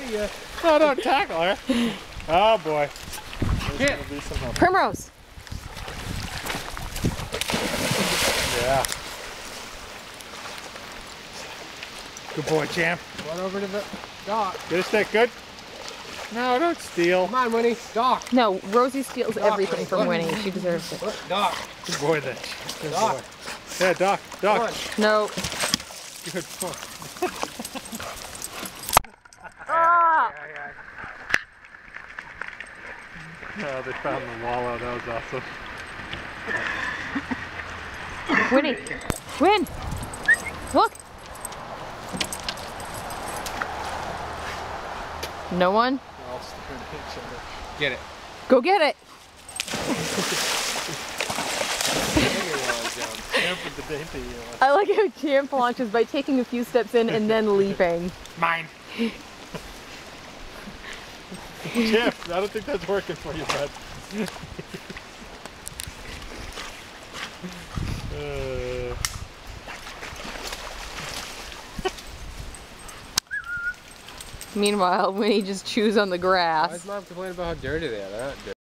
See ya. No, don't tackle her. Oh boy. Hit. Primrose. Yeah. Good boy, champ. Run over to the dock. Get a stick, good? No, don't steal. Come on, Winnie. Dock. No, Rosie steals Doc, everything from look. Winnie. She deserves it. Look, dock. Good boy, then. Good Doc. boy. Yeah, Doc. Come Doc. on. No. Good boy. Ah! Oh, they found the wallow. That was awesome. Winnie. Win. Look. No one? All staring at each other. Get it. Go get it. Champ with the dainty. I like how Champ launches by taking a few steps in and then leaping. Mine. Champ, I don't think that's working for you, bud. Meanwhile, Winnie just chews on the Why grass. is Mom complaining about how dirty they are? They're not dirty.